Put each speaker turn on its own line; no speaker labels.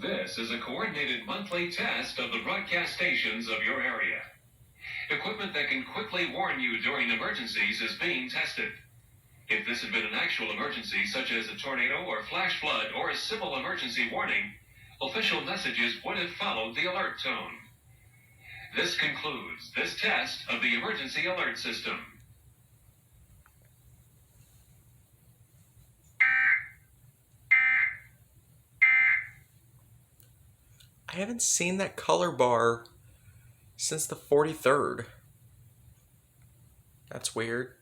This is a coordinated monthly test of the broadcast stations of your area. Equipment that can quickly warn you during emergencies is being tested. If this had been an actual emergency, such as a tornado or flash flood or a civil emergency warning, official messages would have followed the alert tone. This concludes this test of the emergency alert system.
I haven't seen that color bar since the 43rd. That's weird.